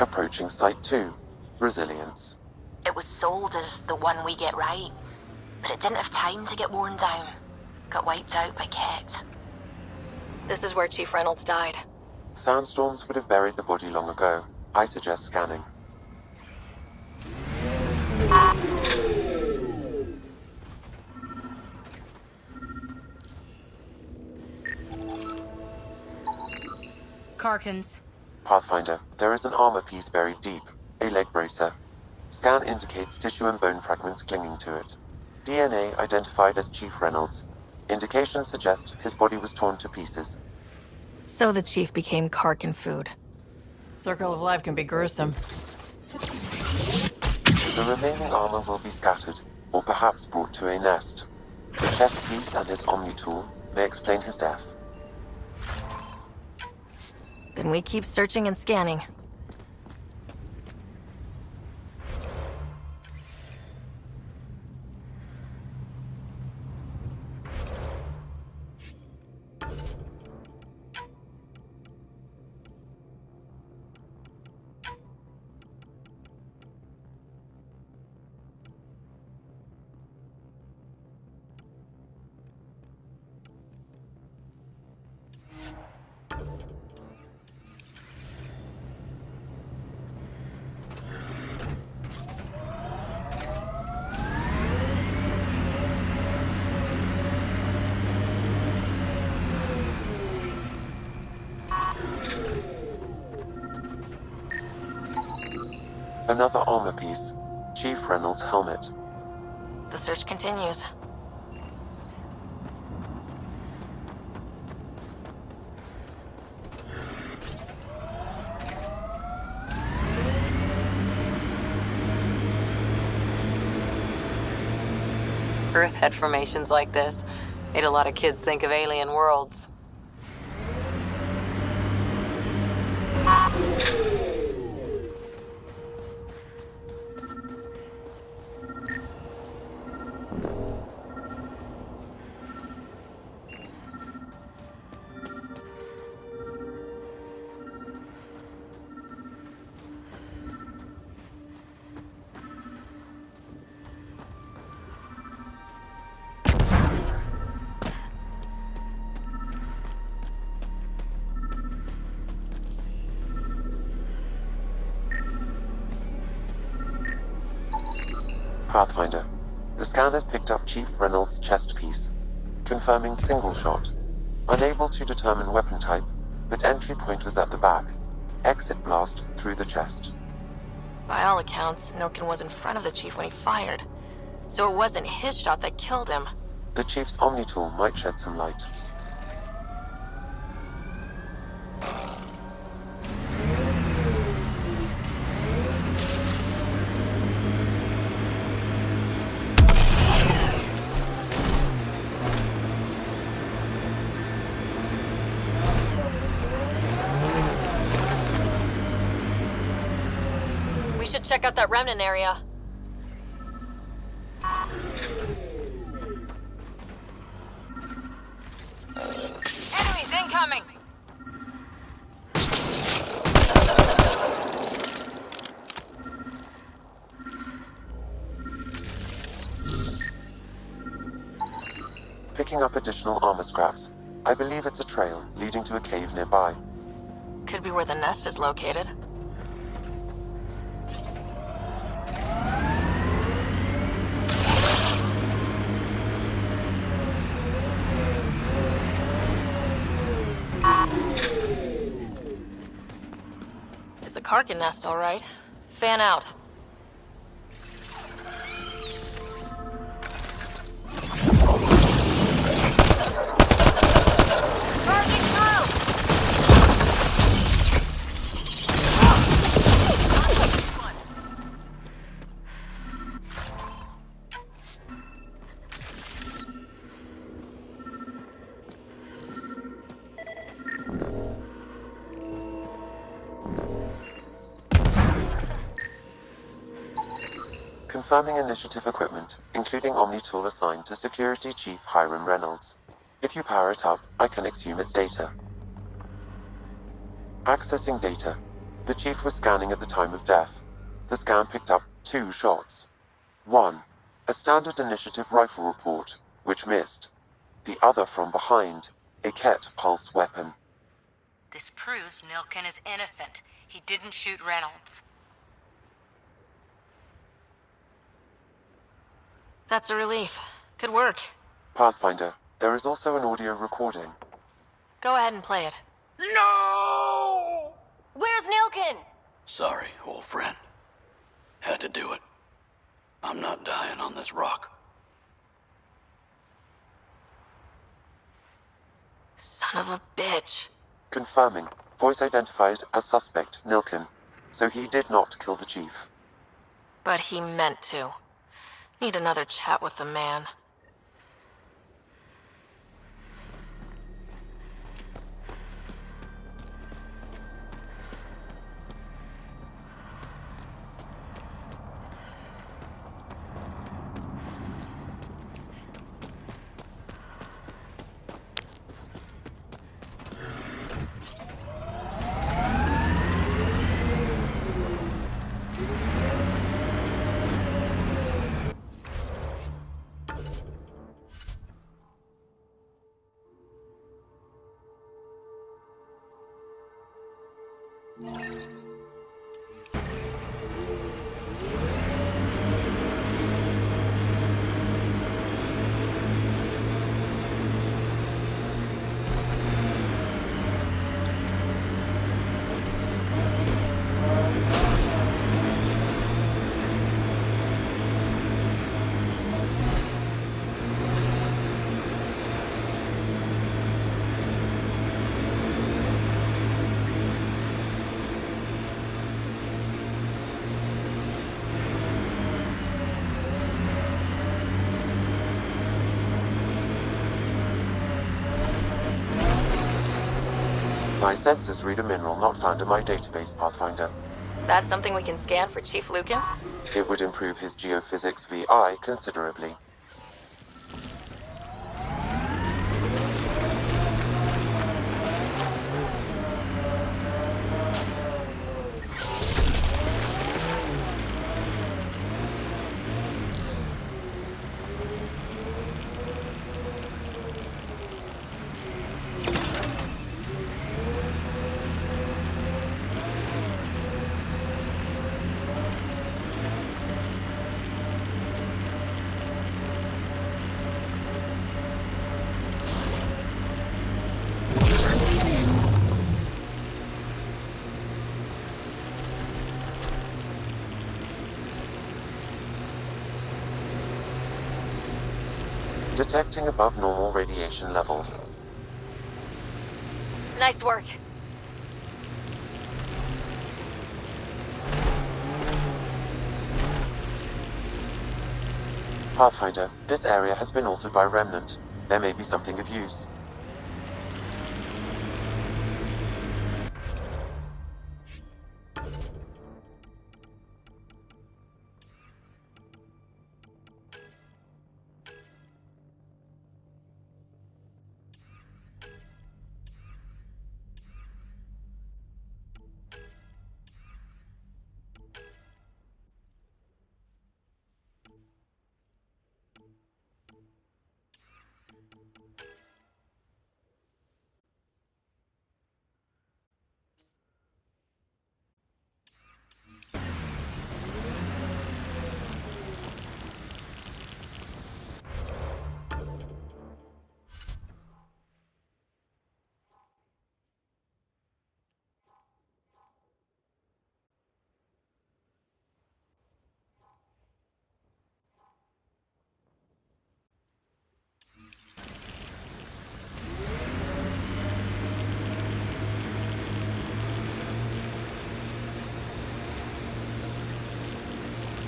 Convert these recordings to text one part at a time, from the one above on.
Approaching Site 2. Resilience. It was sold as the one we get right, but it didn't have time to get worn down. Got wiped out by Ket. This is where Chief Reynolds died. Sandstorms would have buried the body long ago. I suggest scanning. Karkins. Pathfinder, there is an armor piece buried deep. A leg bracer. Scan indicates tissue and bone fragments clinging to it. DNA identified as Chief Reynolds. Indications suggest his body was torn to pieces. So the Chief became Karkin food. Circle of life can be gruesome. The remaining armor will be scattered, or perhaps brought to a nest. The chest piece and his Omni tool may explain his death. Then we keep searching and scanning. Another armor piece. Chief Reynolds' helmet. The search continues. Earth had formations like this. Made a lot of kids think of alien worlds. Pathfinder. The scan has picked up Chief Reynolds' chest piece, confirming single shot. Unable to determine weapon type, but entry point was at the back. Exit blast through the chest. By all accounts, Nilkin was in front of the Chief when he fired. So it wasn't his shot that killed him. The Chief's Omni tool might shed some light. We should check out that remnant area. Enemies incoming! Picking up additional armor scraps. I believe it's a trail leading to a cave nearby. Could be where the nest is located. It's a Karkin nest, all right. Fan out. Charging through! Confirming initiative equipment, including Omni tool assigned to Security Chief Hiram Reynolds. If you power it up, I can exhume its data. Accessing data. The chief was scanning at the time of death. The scan picked up 2 shots. One, a standard initiative rifle report, which missed. The other from behind, a Ket pulse weapon. This proves Milken is innocent. He didn't shoot Reynolds. That's a relief. Good work. Pathfinder, there is also an audio recording. Go ahead and play it. No! Where's Nilkin? Sorry, old friend. Had to do it. I'm not dying on this rock. Son of a bitch. Confirming. Voice identified as suspect Nilkin. So he did not kill the chief. But he meant to. Need another chat with the man. My sensors read a mineral not found in my database, Pathfinder. That's something we can scan for Chief Lucan? It would improve his geophysics VI considerably. Detecting above normal radiation levels. Nice work. Pathfinder, this area has been altered by Remnant. There may be something of use.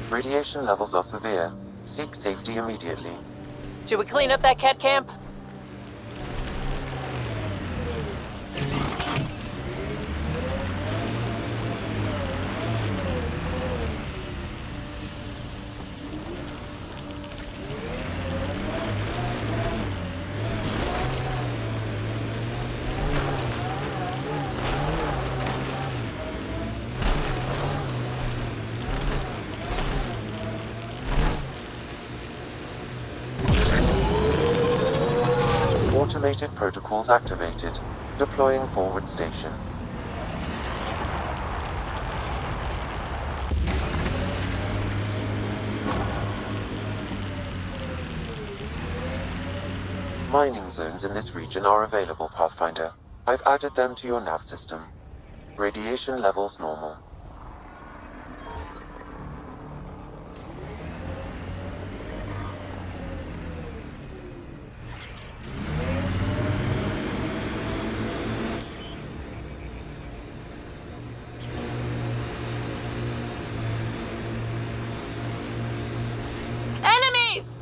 Radiation levels are severe. Seek safety immediately. Should we clean up that cat camp? Automated protocols activated. Deploying forward station. Mining zones in this region are available, Pathfinder. I've added them to your nav system. Radiation levels normal. Enemies!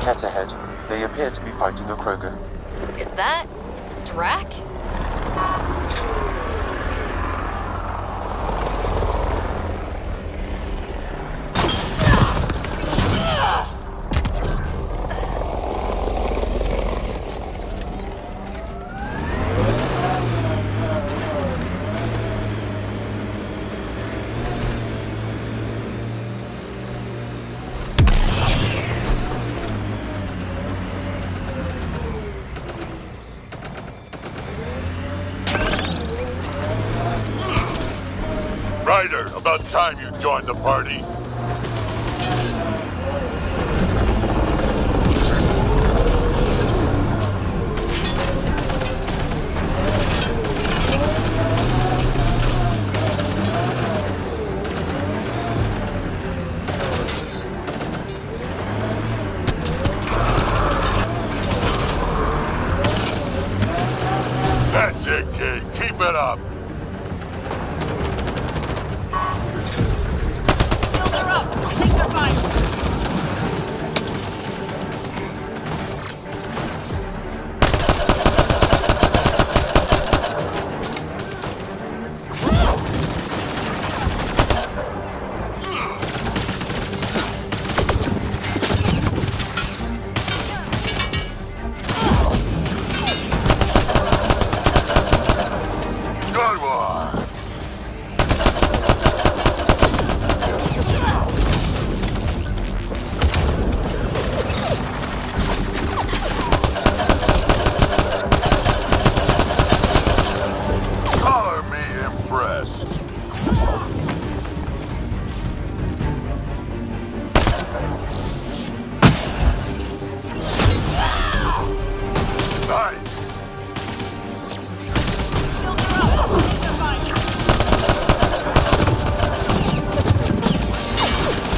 Ket ahead. They appear to be fighting a Krogan. Is that Drac? Ryder, about time you joined the party. That's it, kid. Keep it up. They're up! Take their fight! Good one. Color me impressed. Nice.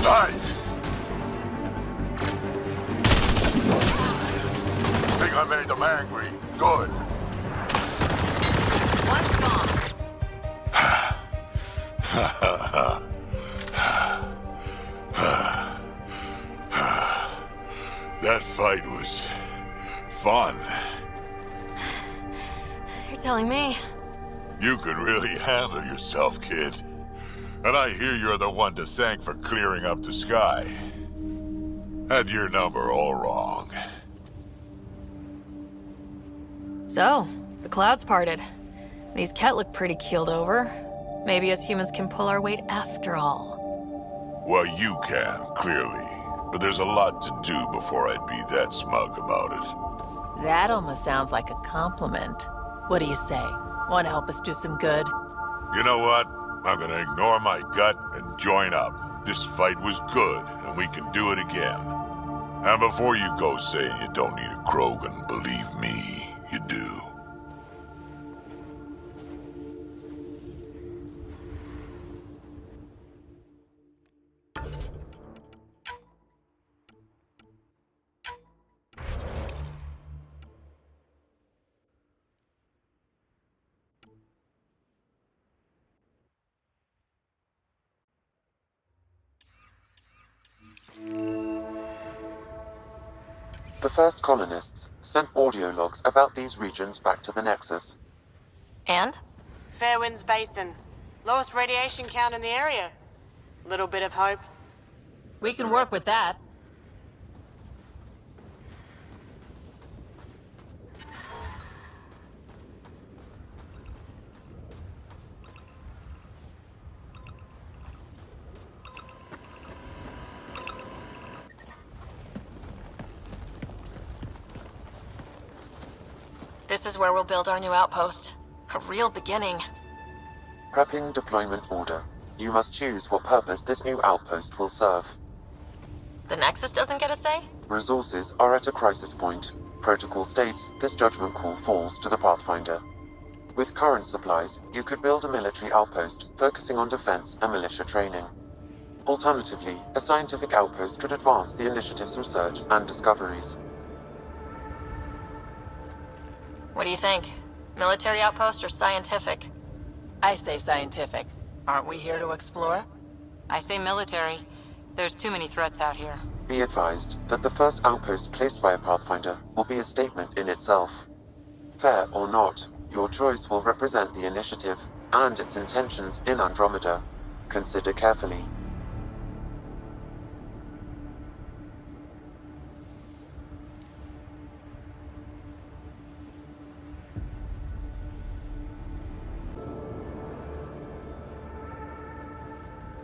Nice. Think I made them angry. Good. One's gone. That fight was fun. You're telling me. You could really handle yourself, kid. And I hear you're the one to thank for clearing up the sky. Had your number all wrong. So, the clouds parted. These Ket look pretty keeled over. Maybe us humans can pull our weight after all. Well, you can, clearly. But there's a lot to do before I'd be that smug about it. That almost sounds like a compliment. What do you say? Want to help us do some good? You know what? I'm gonna ignore my gut and join up. This fight was good, and we can do it again. And before you go saying you don't need a Krogan, believe me, you do. The first colonists sent audio logs about these regions back to the Nexus. And? Fairwinds Basin. Lowest radiation count in the area. Little bit of hope. We can work with that. This is where we'll build our new outpost. A real beginning. Prepping deployment order. You must choose what purpose this new outpost will serve. The Nexus doesn't get a say? Resources are at a crisis point. Protocol states this judgment call falls to the Pathfinder. With current supplies, you could build a military outpost focusing on defense and militia training. Alternatively, a scientific outpost could advance the initiative's research and discoveries. What do you think? Military outpost or scientific? I say scientific. Aren't we here to explore? I say military. There's too many threats out here. Be advised that the first outpost placed by a Pathfinder will be a statement in itself. Fair or not, your choice will represent the initiative and its intentions in Andromeda. Consider carefully.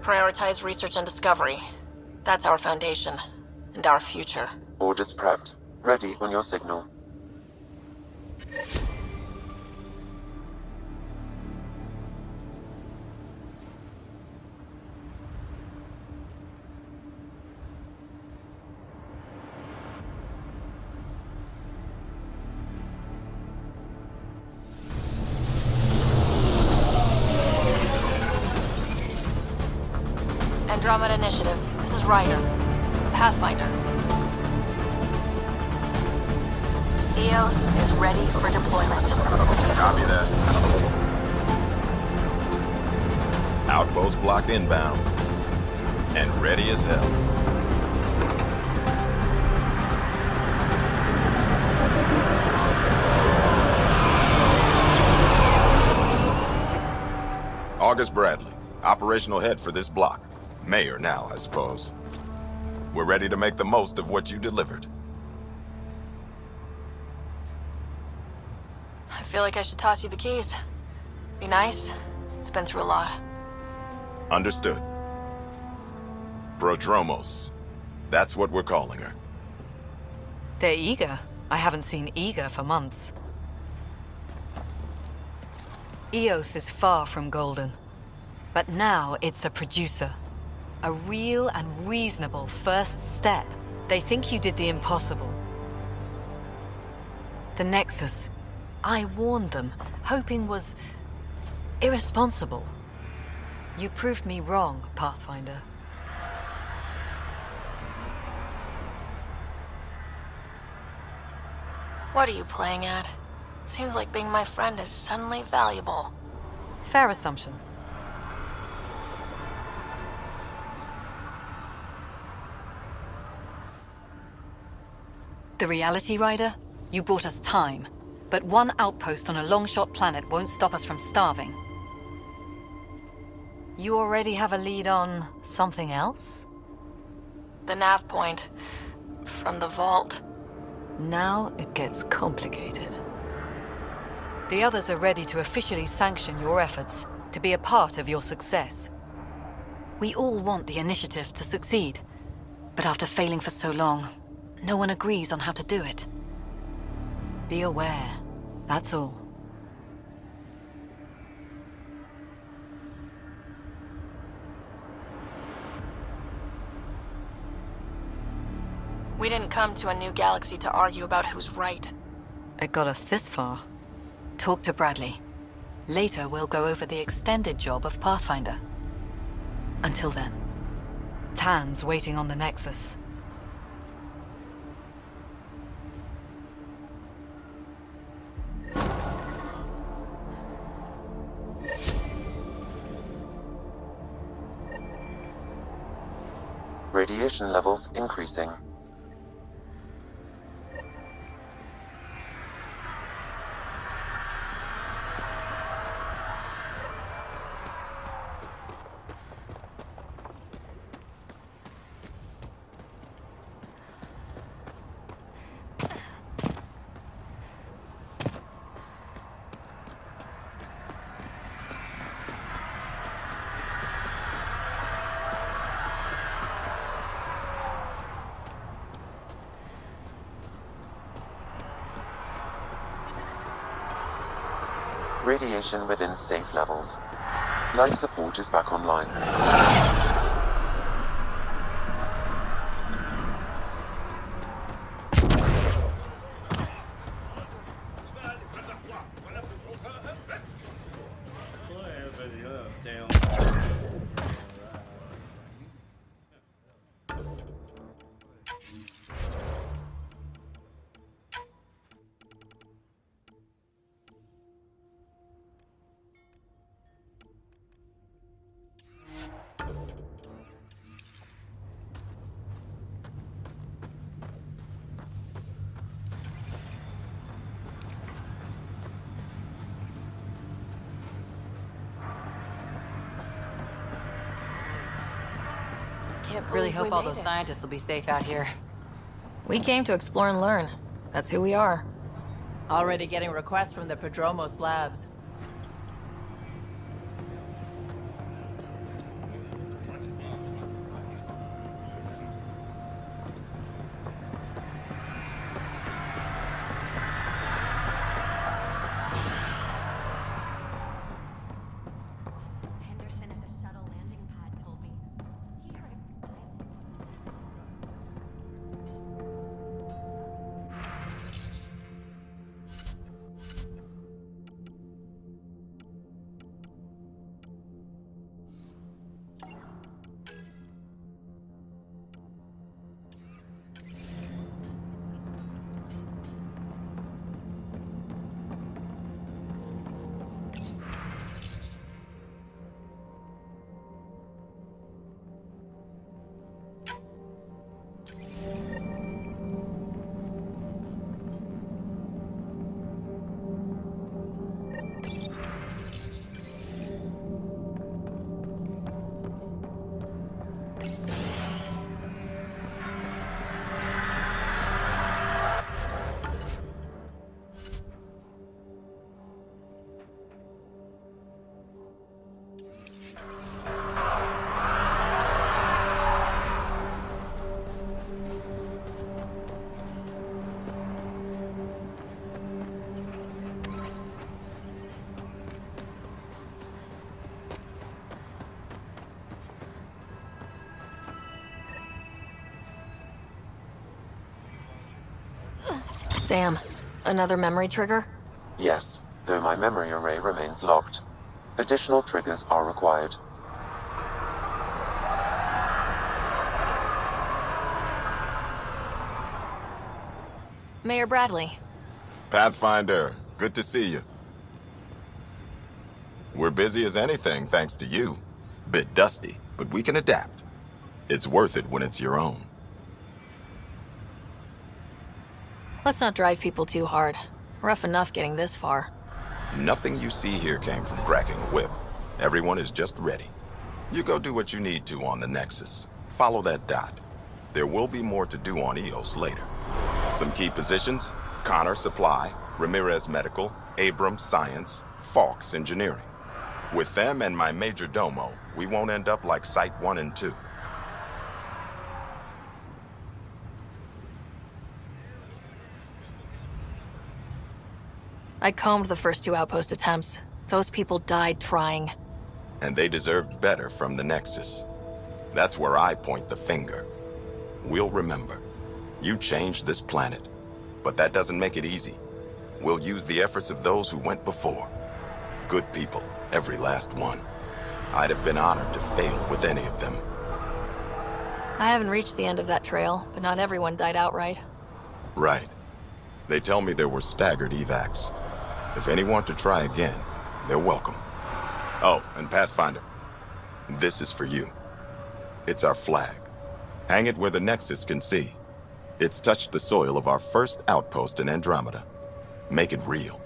Prioritize research and discovery. That's our foundation. And our future. Orders prepped. Ready on your signal. Andromeda Initiative. This is Ryder. Pathfinder. EOS is ready for deployment. Copy that. Outpost block inbound. And ready as hell. August Bradley, operational head for this block. Mayor now, I suppose. We're ready to make the most of what you delivered. I feel like I should toss you the keys. Be nice. It's been through a lot. Understood. Prodromos. That's what we're calling her. They're eager. I haven't seen eager for months. EOS is far from golden. But now it's a producer. A real and reasonable first step. They think you did the impossible. The Nexus. I warned them, hoping was irresponsible. You proved me wrong, Pathfinder. What are you playing at? Seems like being my friend is suddenly valuable. Fair assumption. The reality, Rider? You brought us time. But one outpost on a long-shot planet won't stop us from starving. You already have a lead on something else? The nav point. From the vault. Now it gets complicated. The others are ready to officially sanction your efforts, to be a part of your success. We all want the initiative to succeed. But after failing for so long, no one agrees on how to do it. Be aware, that's all. We didn't come to a new galaxy to argue about who's right. It got us this far. Talk to Bradley. Later, we'll go over the extended job of Pathfinder. Until then, Tan's waiting on the Nexus. Radiation levels increasing. Radiation within safe levels. Life support is back online. Really hope all those scientists will be safe out here. We came to explore and learn. That's who we are. Already getting requests from the Prodromos labs. Henderson at the shuttle landing pad told me. He heard a pilot. Sam, another memory trigger? Yes, though my memory array remains locked. Additional triggers are required. Mayor Bradley. Pathfinder, good to see you. We're busy as anything thanks to you. Bit dusty, but we can adapt. It's worth it when it's your own. Let's not drive people too hard. Rough enough getting this far. Nothing you see here came from cracking a whip. Everyone is just ready. You go do what you need to on the Nexus. Follow that dot. There will be more to do on EOS later. Some key positions: Connor Supply, Ramirez Medical, Abrams Science, Fawkes Engineering. With them and my major domo, we won't end up like Site 1 and 2. I combed the first 2 outpost attempts. Those people died trying. And they deserved better from the Nexus. That's where I point the finger. We'll remember. You changed this planet, but that doesn't make it easy. We'll use the efforts of those who went before. Good people, every last one. I'd have been honored to fail with any of them. I haven't reached the end of that trail, but not everyone died outright. Right. They tell me there were staggered evacs. If any want to try again, they're welcome. Oh, and Pathfinder, this is for you. It's our flag. Hang it where the Nexus can see. It's touched the soil of our first outpost in Andromeda. Make it real.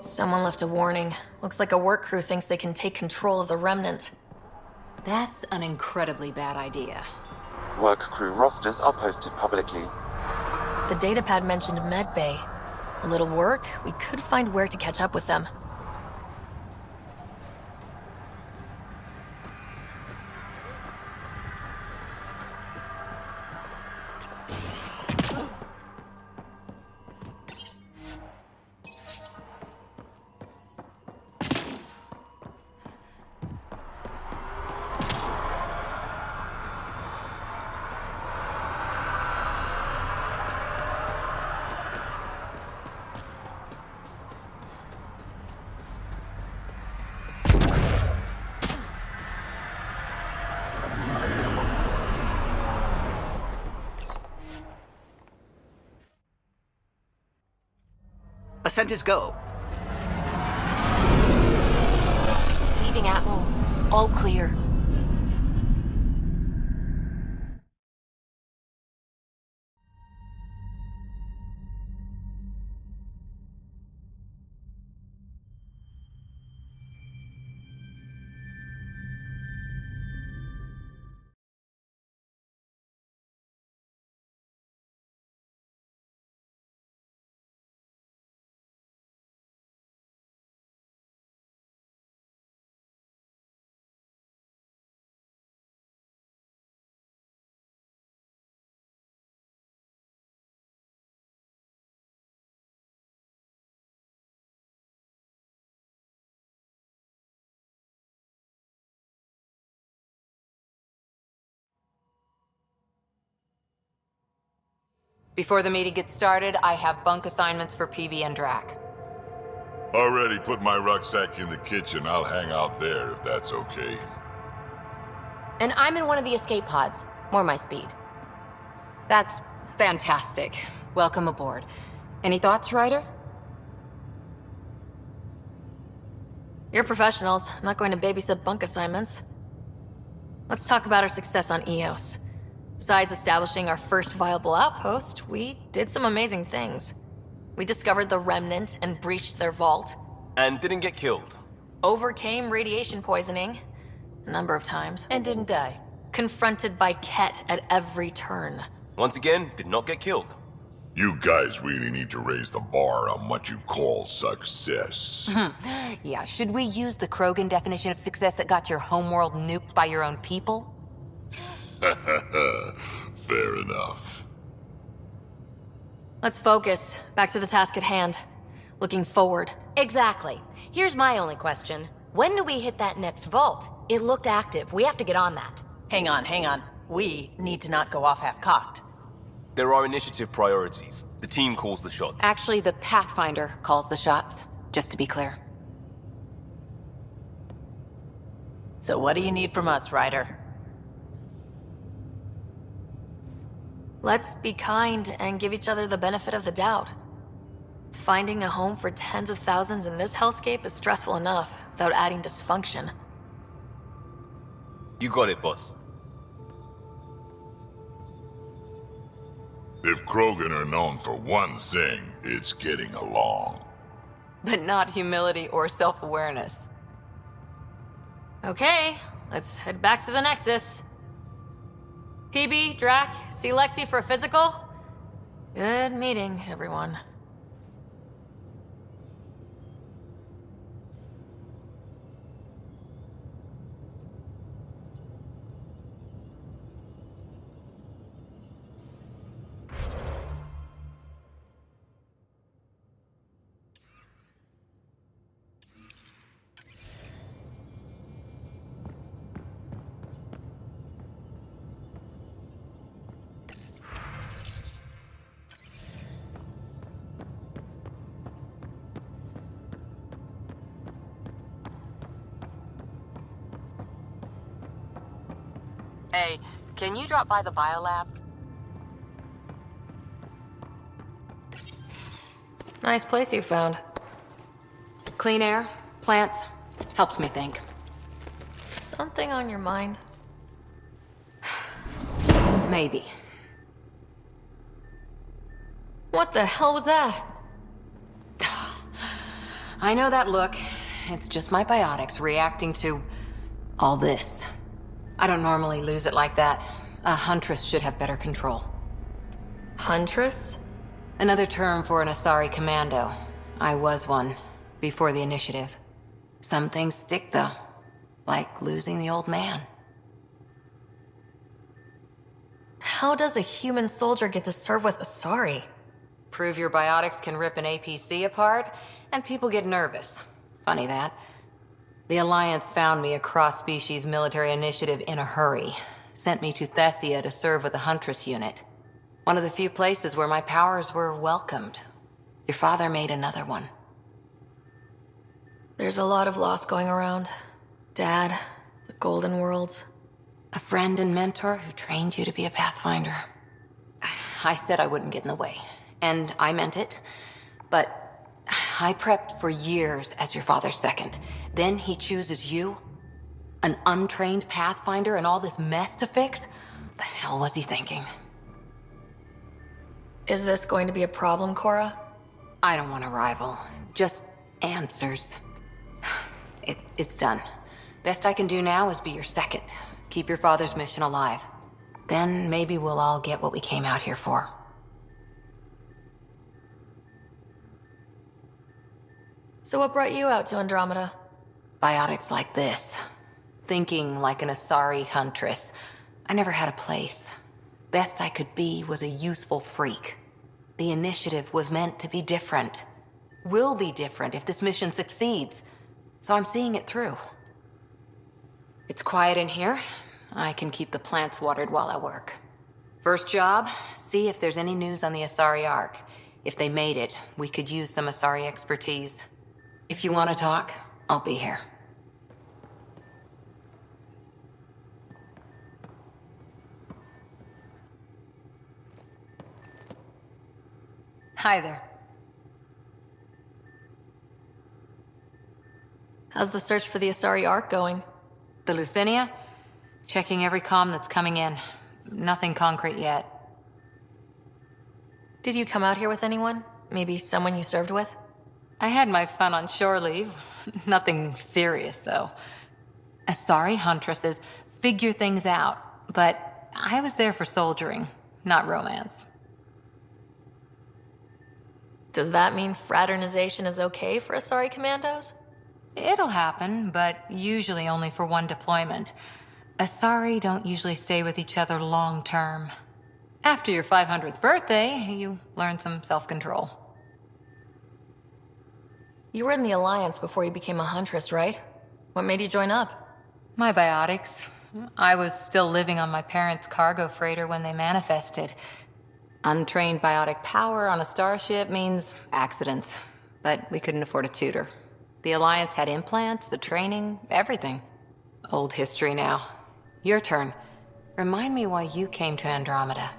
Someone left a warning. Looks like a work crew thinks they can take control of the remnant. That's an incredibly bad idea. Work crew rosters are posted publicly. The datapad mentioned medbay. A little work, we could find where to catch up with them. Ascent is go. Leaving Atmo. All clear. Before the meeting gets started, I have bunk assignments for PB and Drac. Already put my rucksack in the kitchen. I'll hang out there if that's okay. And I'm in one of the escape pods. More my speed. That's fantastic. Welcome aboard. Any thoughts, Ryder? You're professionals. I'm not going to babysit bunk assignments. Let's talk about our success on Eos. Besides establishing our first viable outpost, we did some amazing things. We discovered the Remnant and breached their vault. And didn't get killed. Overcame radiation poisoning. A number of times. And didn't die. Confronted by Ket at every turn. Once again, did not get killed. You guys really need to raise the bar on what you call success. Yeah, should we use the Krogan definition of success that got your homeworld nuked by your own people? Fair enough. Let's focus. Back to the task at hand. Looking forward. Exactly. Here's my only question. When do we hit that next vault? It looked active. We have to get on that. Hang on. We need to not go off half-cocked. There are initiative priorities. The team calls the shots. Actually, the Pathfinder calls the shots, just to be clear. So what do you need from us, Ryder? Let's be kind and give each other the benefit of the doubt. Finding a home for tens of thousands in this hellscape is stressful enough, without adding dysfunction. You got it, boss. If Krogan are known for one thing, it's getting along. But not humility or self-awareness. Okay, let's head back to the Nexus. PB, Drac, see Lexi for a physical? Good meeting, everyone. Hey, can you drop by the biolab? Nice place you found. Clean air, plants, helps me think. Something on your mind? Maybe. What the hell was that? I know that look. It's just my biotics reacting to all this. I don't normally lose it like that. A huntress should have better control. Huntress? Another term for an Asari commando. I was one, before the initiative. Some things stick, though. Like losing the old man. How does a human soldier get to serve with Asari? Prove your biotics can rip an APC apart, and people get nervous. Funny that. The Alliance found me a cross-species military initiative in a hurry. Sent me to Thessia to serve with the Huntress unit. One of the few places where my powers were welcomed. Your father made another one. There's a lot of loss going around. Dad, the Golden Worlds. A friend and mentor who trained you to be a Pathfinder. I said I wouldn't get in the way, and I meant it. But I prepped for years as your father's second. Then he chooses you? An untrained Pathfinder and all this mess to fix? The hell was he thinking? Is this going to be a problem, Cora? I don't want a rival. Just answers. It's done. Best I can do now is be your second. Keep your father's mission alive. Then maybe we'll all get what we came out here for. So what brought you out to Andromeda? Biotics like this. Thinking like an Asari huntress. I never had a place. Best I could be was a useful freak. The initiative was meant to be different. Will be different if this mission succeeds. So I'm seeing it through. It's quiet in here. I can keep the plants watered while I work. First job, see if there's any news on the Asari Ark. If they made it, we could use some Asari expertise. If you want to talk, I'll be here. Hi there. How's the search for the Asari Ark going? The Lucinia? Checking every comm that's coming in. Nothing concrete yet. Did you come out here with anyone? Maybe someone you served with? I had my fun on shore leave. Nothing serious, though. Asari huntresses figure things out, but I was there for soldiering, not romance. Does that mean fraternization is okay for Asari commandos? It'll happen, but usually only for one deployment. Asari don't usually stay with each other long term. After your 500th birthday, you learn some self-control. You were in the Alliance before you became a Huntress, right? What made you join up? My biotics. I was still living on my parents' cargo freighter when they manifested. Untrained biotic power on a starship means accidents, but we couldn't afford a tutor. The Alliance had implants, the training, everything. Old history now. Your turn. Remind me why you came to Andromeda.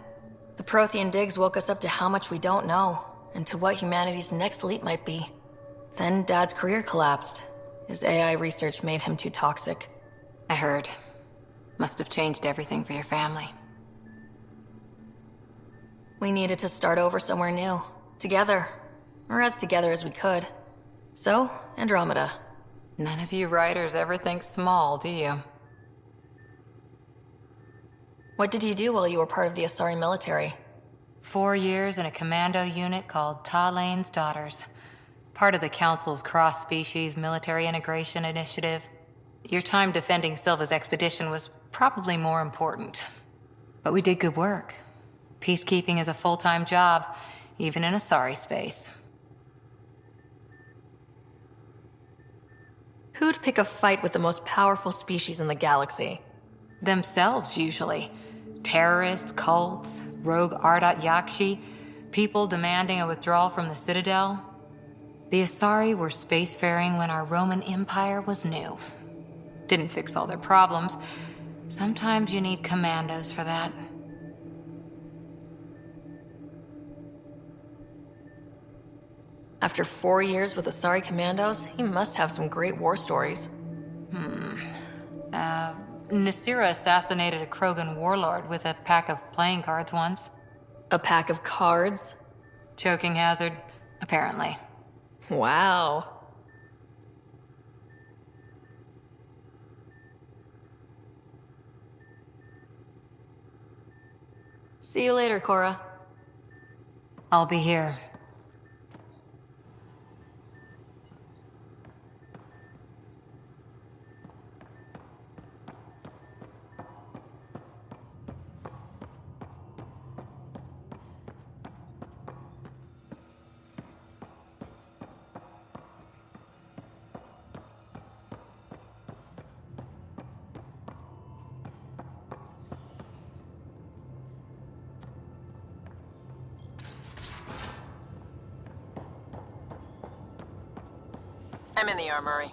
The Prothean digs woke us up to how much we don't know, and to what humanity's next leap might be. Then Dad's career collapsed. His AI research made him too toxic. I heard. Must have changed everything for your family. We needed to start over somewhere new. Together. Or as together as we could. So, Andromeda. None of you writers ever think small, do you? What did you do while you were part of the Asari military? 4 years in a commando unit called Ta Lane's Daughters. Part of the Council's cross-species military integration initiative. Your time defending Silva's expedition was probably more important. But we did good work. Peacekeeping is a full-time job, even in Asari space. Who'd pick a fight with the most powerful species in the galaxy? Themselves, usually. Terrorists, cults, rogue Ardat Yakshi, people demanding a withdrawal from the Citadel. The Asari were spacefaring when our Roman Empire was new. Didn't fix all their problems. Sometimes you need commandos for that. After 4 years with Asari commandos, he must have some great war stories. Nasira assassinated a Krogan warlord with a pack of playing cards once. A pack of cards? Choking hazard, apparently. Wow. See you later, Cora. I'll be here. I'm in the armory.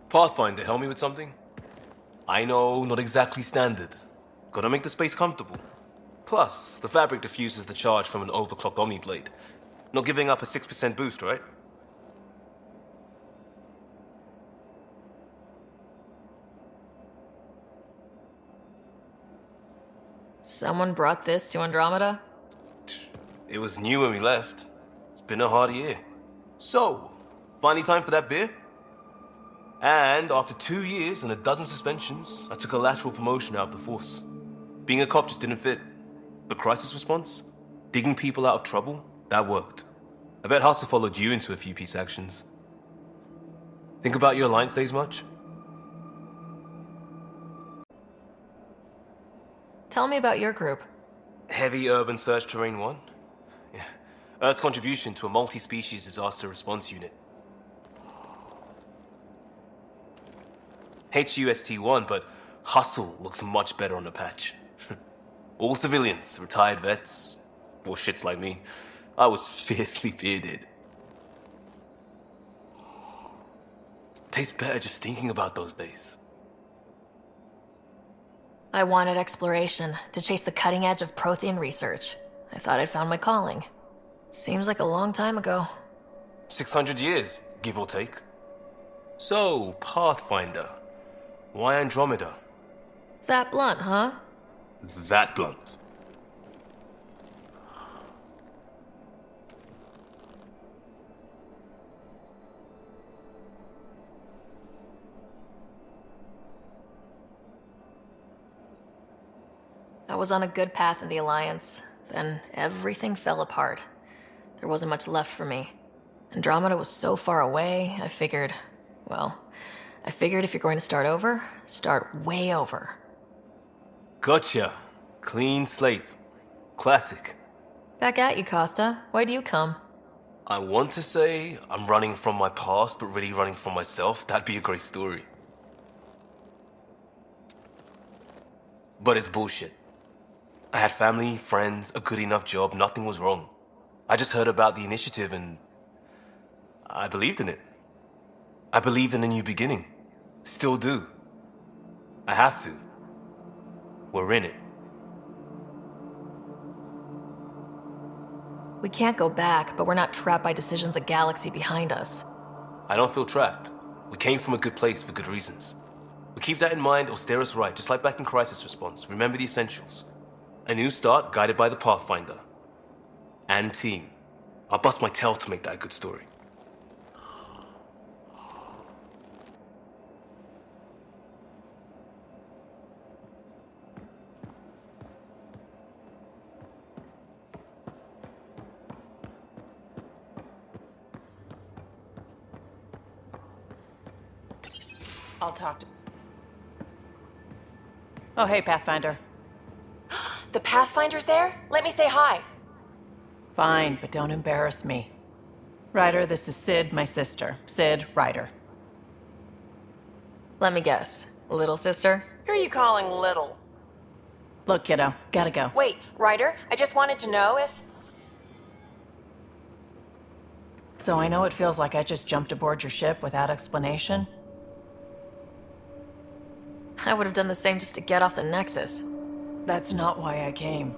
Pathfinder, help me with something? I know, not exactly standard. Gotta make the space comfortable. Plus, the fabric diffuses the charge from an overclocked Omni blade. Not giving up a 6% boost, right? Someone brought this to Andromeda? It was new when we left. It's been a hard year. So, finally time for that beer? And after 2 years and a dozen suspensions, I took a lateral promotion out of the force. Being a cop just didn't fit. But crisis response? Digging people out of trouble? That worked. I bet Hustle followed you into a few peace actions. Think about your Alliance days much? Tell me about your group. Heavy Urban Search Terrain 1? Yeah. Earth's contribution to a multi-species disaster response unit. HUST-1, but Hustle looks much better on the patch. All civilians, retired vets, or shits like me. I was fiercely bearded. Tastes better just thinking about those days. I wanted exploration, to chase the cutting edge of Prothean research. I thought I'd found my calling. Seems like a long time ago. 600 years, give or take. So, Pathfinder. Why Andromeda? That blunt, huh? That blunt. I was on a good path in the Alliance. Then everything fell apart. There wasn't much left for me. Andromeda was so far away, I figured if you're going to start over, start way over. Gotcha. Clean slate. Classic. Back at you, Costa. Why do you come? I want to say I'm running from my past, but really running from myself. That'd be a great story. But it's bullshit. I had family, friends, a good enough job, nothing was wrong. I just heard about the initiative and I believed in it. I believed in a new beginning. Still do. I have to. We're in it. We can't go back, but we're not trapped by decisions a galaxy behind us. I don't feel trapped. We came from a good place for good reasons. We keep that in mind or steer us right, just like back in Crisis Response. Remember the essentials. A new start guided by the Pathfinder. And team. I'll bust my tail to make that a good story. I'll talk to... Oh, hey, Pathfinder. The Pathfinder's there? Let me say hi. Fine, but don't embarrass me. Ryder, this is Sid, my sister. Sid, Ryder. Let me guess. Little sister? Who are you calling little? Look, kiddo, gotta go. Wait, Ryder, I just wanted to know if... So I know it feels like I just jumped aboard your ship without explanation. I would have done the same just to get off the Nexus. That's not why I came.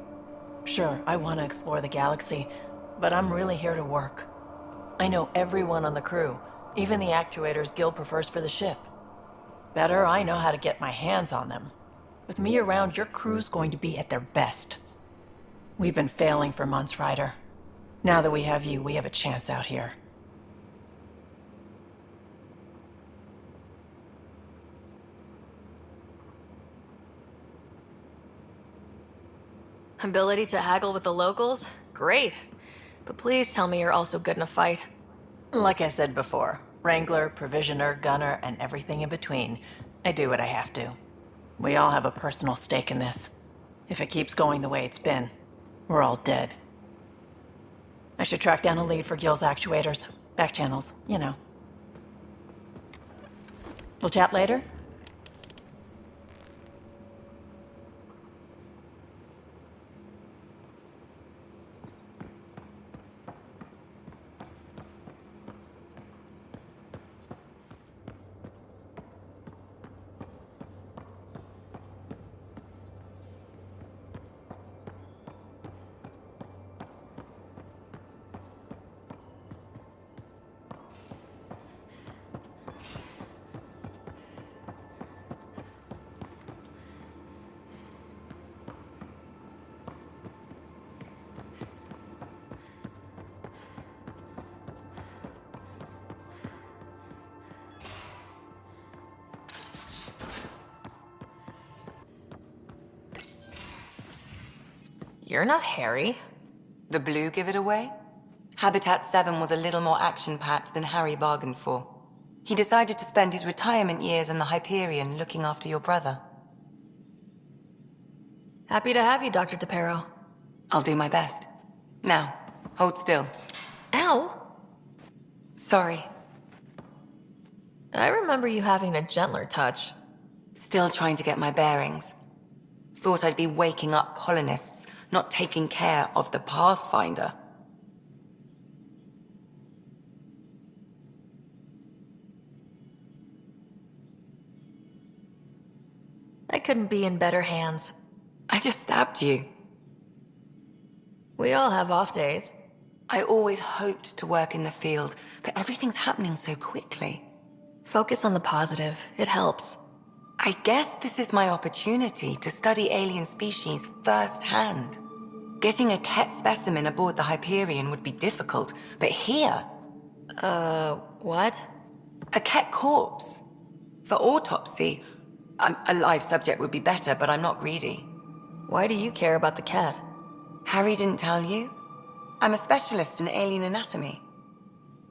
Sure, I want to explore the galaxy, but I'm really here to work. I know everyone on the crew, even the actuators Guild prefers for the ship. Better, I know how to get my hands on them. With me around, your crew's going to be at their best. We've been failing for months, Ryder. Now that we have you, we have a chance out here. Ability to haggle with the locals? Great. But please tell me you're also good in a fight. Like I said before, Wrangler, Provisioner, Gunner, and everything in between. I do what I have to. We all have a personal stake in this. If it keeps going the way it's been, we're all dead. I should track down a lead for Gil's actuators. Back channels, you know. We'll chat later? You're not Harry. The blue give it away? Habitat 7 was a little more action-packed than Harry bargained for. He decided to spend his retirement years in the Hyperion looking after your brother. Happy to have you, Dr. DePero. I'll do my best. Now, hold still. Ow! Sorry. I remember you having a gentler touch. Still trying to get my bearings. Thought I'd be waking up colonists, not taking care of the Pathfinder. I couldn't be in better hands. I just stabbed you. We all have off days. I always hoped to work in the field, but everything's happening so quickly. Focus on the positive. It helps. I guess this is my opportunity to study alien species firsthand. Getting a Ket specimen aboard the Hyperion would be difficult, but here... what? A Ket corpse. For autopsy, a live subject would be better, but I'm not greedy. Why do you care about the cat? Harry didn't tell you? I'm a specialist in alien anatomy.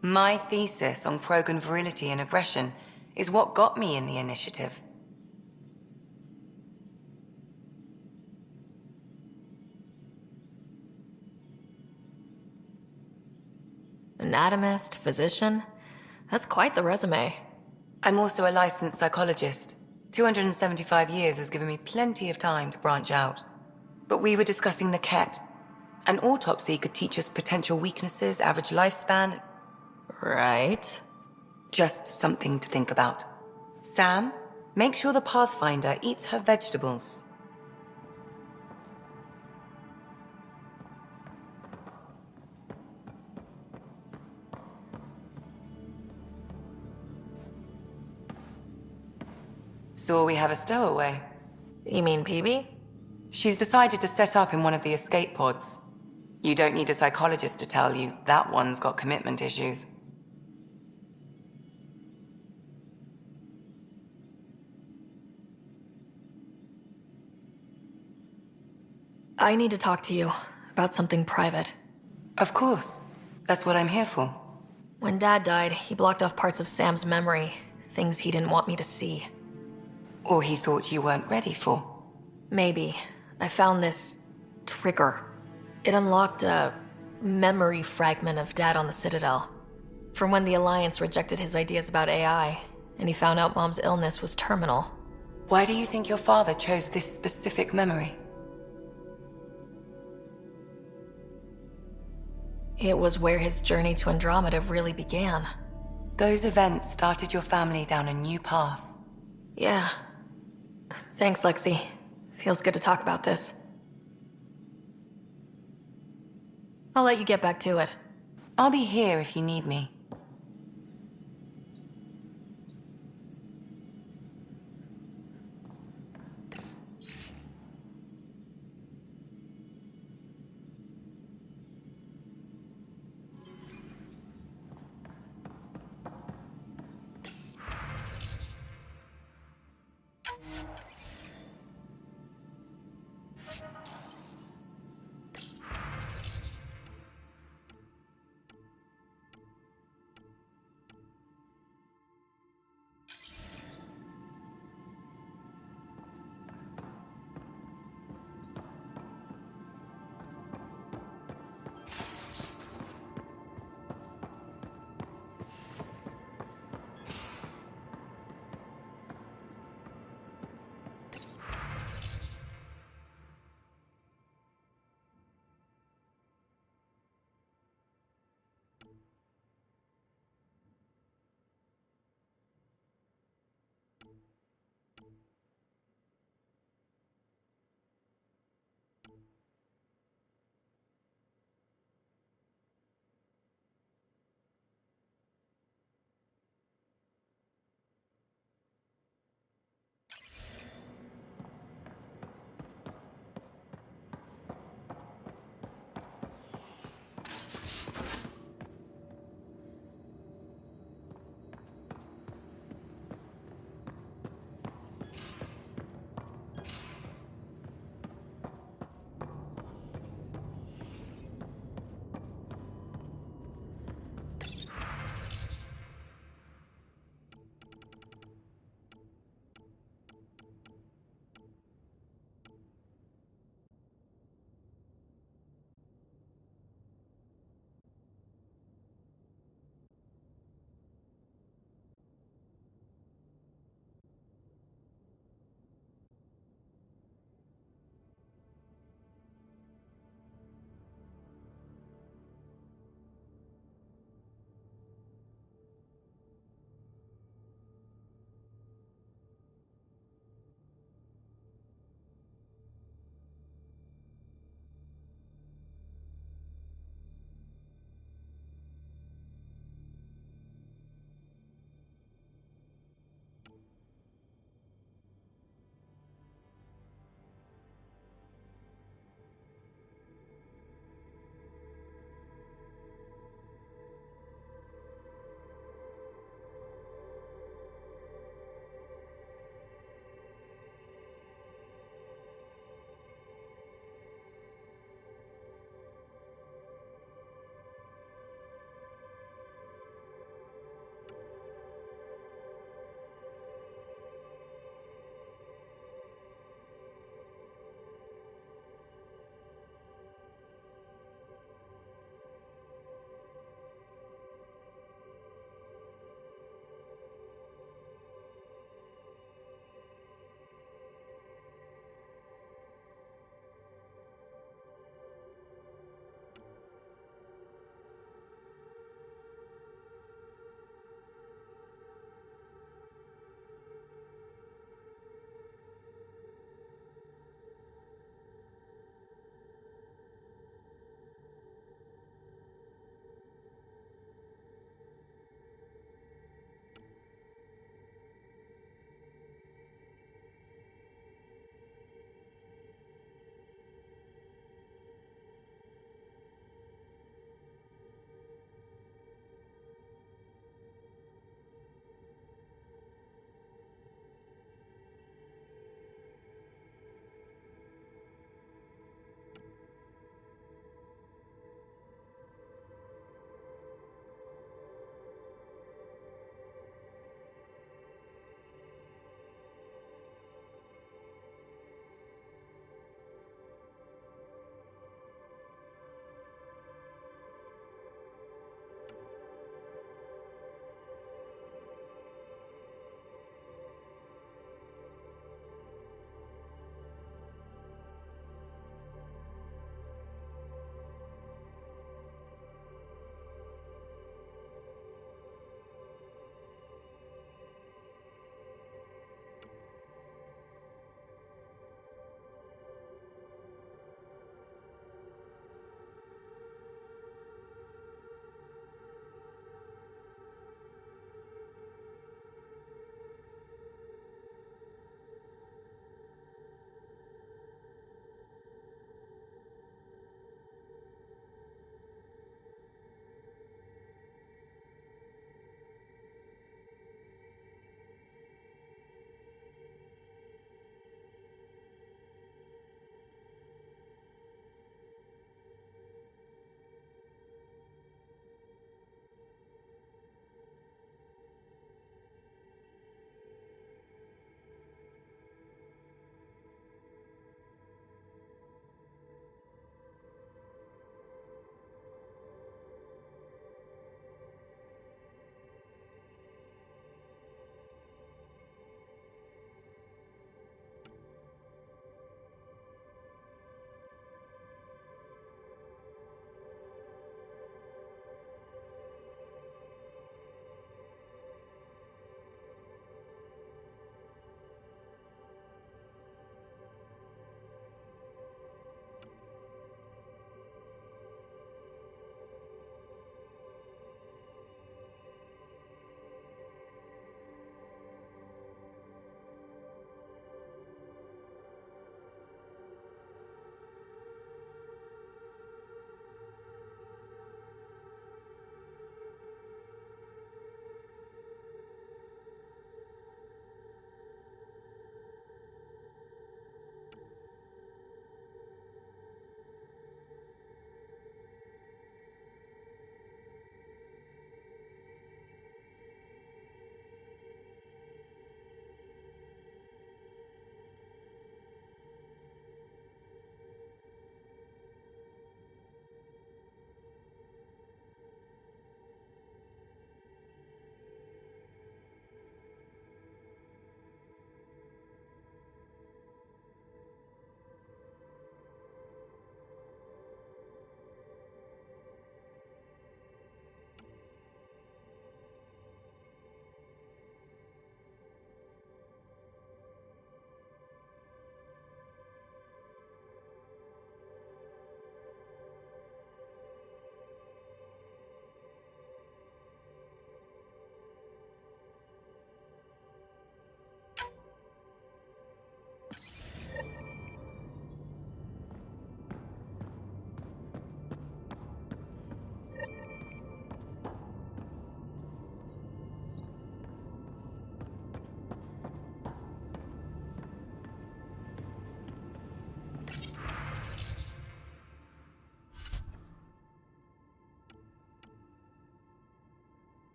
My thesis on Krogan virility and aggression is what got me in the initiative. Anatomist, physician? That's quite the resume. I'm also a licensed psychologist. 275 years has given me plenty of time to branch out. But we were discussing the Ket. An autopsy could teach us potential weaknesses, average lifespan. Right. Just something to think about. Sam, Make sure the Pathfinder eats her vegetables. Saw we have a stowaway. You mean PB? She's decided to set up in one of the escape pods. You don't need a psychologist to tell you that one's got commitment issues. I need to talk to you about something private. Of course. That's what I'm here for. When Dad died, he blocked off parts of Sam's memory, things he didn't want me to see. Or he thought you weren't ready for. Maybe. I found this trigger. It unlocked a memory fragment of Dad on the Citadel. From when the Alliance rejected his ideas about AI, and he found out Mom's illness was terminal. Why do you think your father chose this specific memory? It was where his journey to Andromeda really began. Those events started your family down a new path. Yeah. Thanks, Lexi. Feels good to talk about this. I'll let you get back to it. I'll be here if you need me.